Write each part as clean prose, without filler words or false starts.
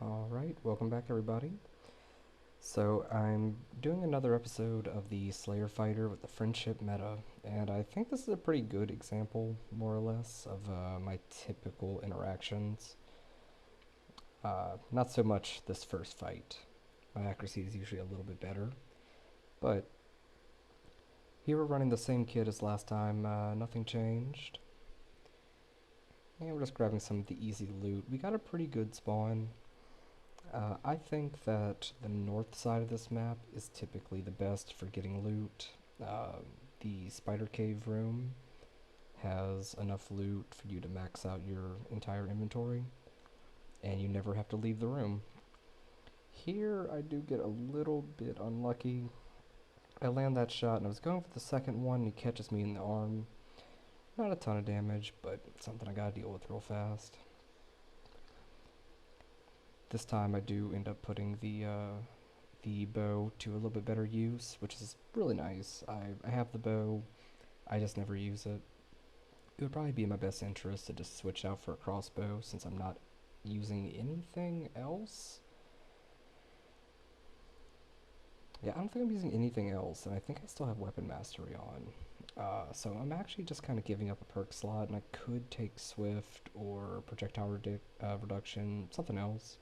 Alright, welcome back everybody. So I'm doing another episode of the Slayer Fighter with the friendship meta, and I think this is a pretty good example, more or less, of my typical interactions. Not so much this first fight. My accuracy is usually a little bit better, but here we're running the same kit as last time, nothing changed. And we're just grabbing some of the easy loot. We got a pretty good spawn. I think that the north side of this map is typically the best for getting loot. The spider cave room has enough loot for you to max out your entire inventory, and you never have to leave the room. Here I do get a little bit unlucky. I land that shot and I was going for the second one and he catches me in the arm. Not a ton of damage, but something I gotta deal with real fast. This time I do end up putting the bow to a little bit better use, which is really nice. I have the bow, I just never use it. It would probably be in my best interest to just switch out for a crossbow since I'm not using anything else. Yeah, I don't think I'm using anything else, and I think I still have weapon mastery on. So I'm actually just kind of giving up a perk slot, and I could take Swift or projectile reduction, something else.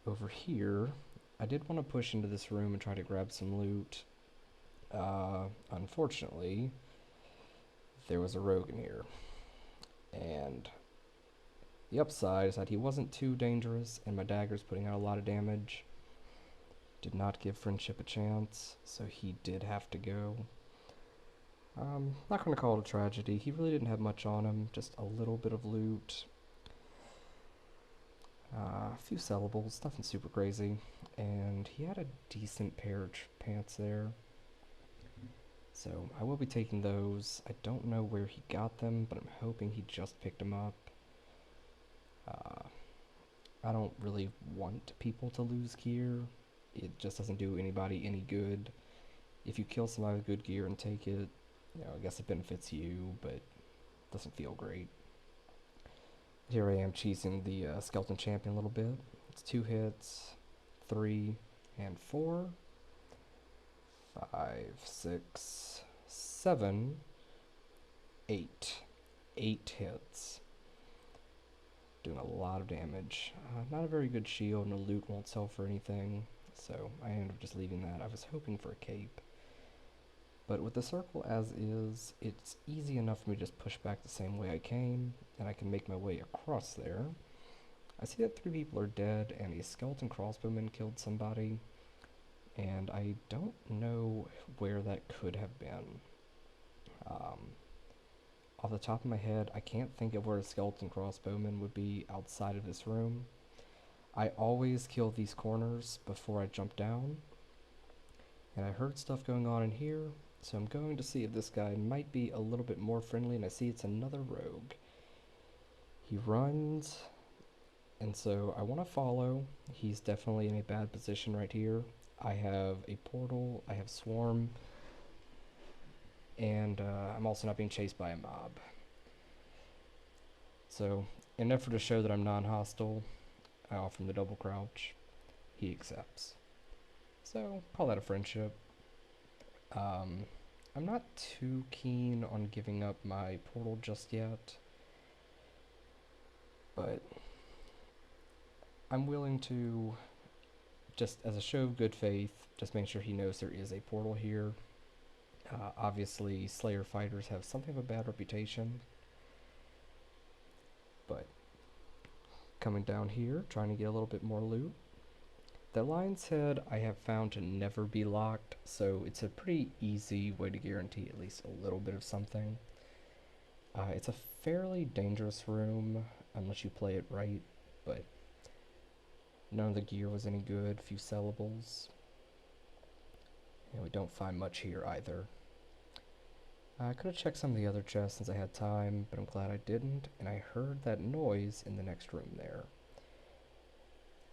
Over here, I did want to push into this room and try to grab some loot. Unfortunately, there was a rogue in here. And the upside is that he wasn't too dangerous, and my dagger's putting out a lot of damage. Did not give friendship a chance, so he did have to go. Not going to call it a tragedy. He really didn't have much on him, just a little bit of loot. A few sellables, nothing super crazy. And he had a decent pair of pants there. So I will be taking those. I don't know where he got them, but I'm hoping he just picked them up. I don't really want people to lose gear. It just doesn't do anybody any good. If you kill somebody with good gear and take it, I guess it benefits you, but doesn't feel great. Here I am cheesing the skeleton champion a little bit. It's 2 hits, 3, and 4. 5, 6, 7, 8. 8 hits. Doing a lot of damage. Not a very good shield, no loot won't sell for anything, so I ended up just leaving that. I was hoping for a cape. But with the circle as is, it's easy enough for me to just push back the same way I came, and I can make my way across there. I see that 3 people are dead, and a skeleton crossbowman killed somebody, and I don't know where that could have been. Off the top of my head, I can't think of where a skeleton crossbowman would be outside of this room. I always kill these corners before I jump down, and I heard stuff going on in here, so I'm going to see if this guy might be a little bit more friendly, and I see it's another rogue. He runs, and so I want to follow. He's definitely in a bad position right here. I have a portal, I have swarm, and I'm also not being chased by a mob. So, in an effort to show that I'm non-hostile, I offer him the double crouch. He accepts. So, call that a friendship. I'm not too keen on giving up my portal just yet, but I'm willing to, just as a show of good faith, just make sure he knows there is a portal here. Obviously, Slayer fighters have something of a bad reputation, but coming down here, trying to get a little bit more loot. The lion's head I have found to never be locked, so it's a pretty easy way to guarantee at least a little bit of something. It's a fairly dangerous room unless you play it right, but none of the gear was any good, few sellables. And we don't find much here either. I could have checked some of the other chests since I had time, but I'm glad I didn't, and I heard that noise in the next room there.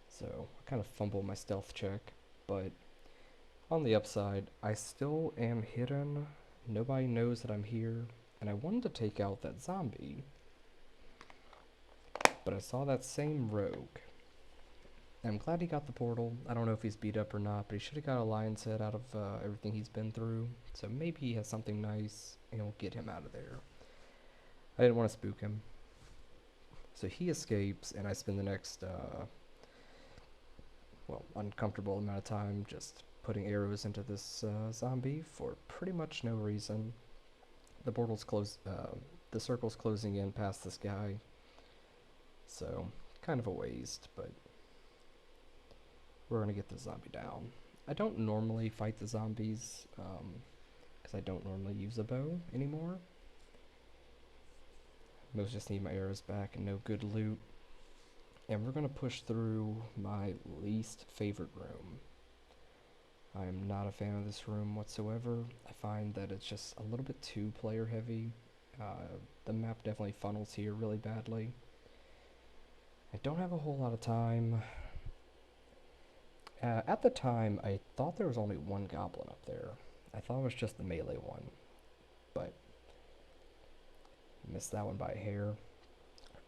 So I kind of fumbled my stealth check, but on the upside, I still am hidden. Nobody knows that I'm here, and I wanted to take out that zombie, but I saw that same rogue. And I'm glad he got the portal. I don't know if he's beat up or not, but he should have got a lion's head out of everything he's been through. So maybe he has something nice, and we'll get him out of there. I didn't want to spook him. So he escapes, and I spend the next, uncomfortable amount of time just putting arrows into this zombie for pretty much no reason. The portal's closed, the circle's closing in past this guy. So, kind of a waste, but we're gonna get the zombie down. I don't normally fight the zombies, because I don't normally use a bow anymore. Most just need my arrows back and no good loot. And we're gonna push through my least favorite room. I am not a fan of this room whatsoever. I find that it's just a little bit too player heavy. The map definitely funnels here really badly. I don't have a whole lot of time. At the time, I thought there was only one goblin up there. I thought it was just the melee one, but missed that one by a hair.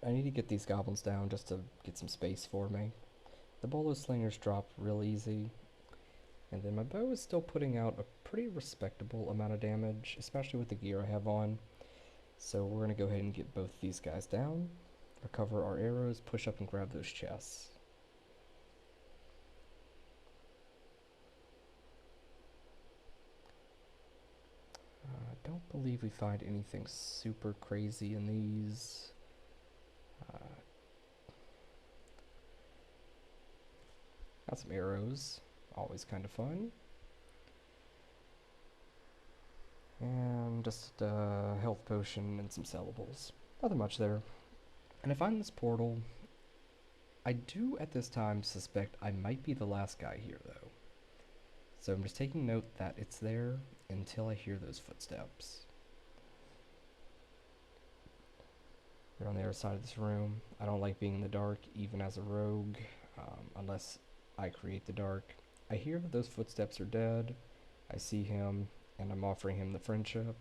I need to get these goblins down just to get some space for me. The bolo slingers drop real easy, and then my bow is still putting out a pretty respectable amount of damage, especially with the gear I have on. So we're going to go ahead and get both these guys down, recover our arrows, push up and grab those chests. I don't believe we find anything super crazy in these. Got some arrows, always kind of fun. And just a health potion and some sellables. Nothing much there. And I find this portal. I do at this time suspect I might be the last guy here though. So I'm just taking note that it's there until I hear those footsteps. They're on the other side of this room. I don't like being in the dark, even as a rogue, unless I create the dark. I hear that those footsteps are dead. I see him, and I'm offering him the friendship.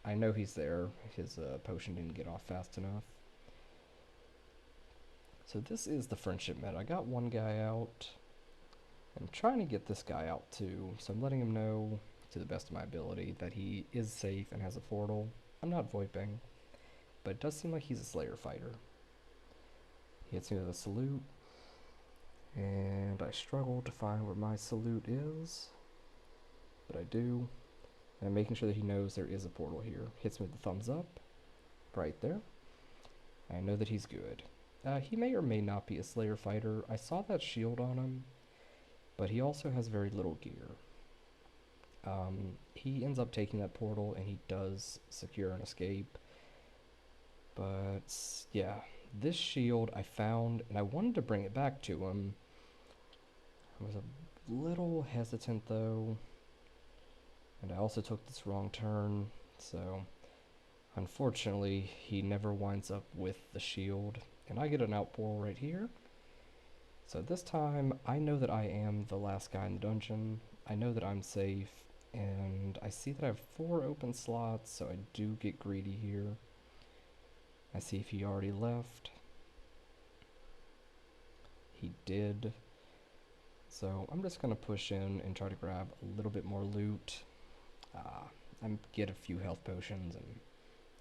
I know he's there. His potion didn't get off fast enough. So this is the friendship meta. I got one guy out. I'm trying to get this guy out too, so I'm letting him know to the best of my ability that he is safe and has a portal. I'm not VoIPing, but it does seem like he's a Slayer fighter. He hits me with a salute, and I struggle to find where my salute is, but I do. And I'm making sure that he knows there is a portal here. Hits me with the thumbs up, right there. I know that he's good. He may or may not be a Slayer fighter. I saw that shield on him, but he also has very little gear. He ends up taking that portal, and he does secure an escape. But yeah, this shield I found, and I wanted to bring it back to him. I was a little hesitant though, and I also took this wrong turn, so unfortunately he never winds up with the shield, and I get an out portal right here. So this time I know that I am the last guy in the dungeon. I know that I'm safe, and I see that I have 4 open slots, so I do get greedy here. I see if he already left. He did. So I'm just going to push in and try to grab a little bit more loot. I get a few health potions and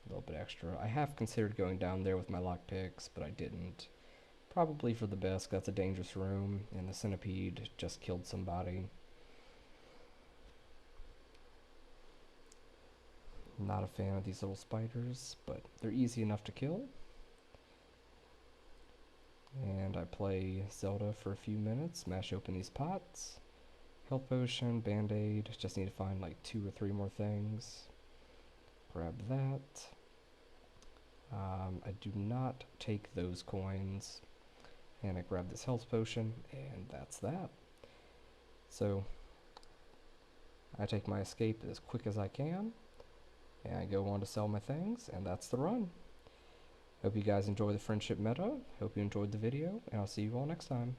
a little bit extra. I have considered going down there with my lockpicks, but I didn't. Probably for the best. That's a dangerous room, and the centipede just killed somebody. Not a fan of these little spiders, but they're easy enough to kill. And I play Zelda for a few minutes, smash open these pots. Health potion, band-aid, just need to find like 2 or 3 more things. Grab that. I do not take those coins. And I grab this health potion, and that's that. So, I take my escape as quick as I can, and I go on to sell my things, and that's the run. Hope you guys enjoy the friendship meta. Hope you enjoyed the video, and I'll see you all next time.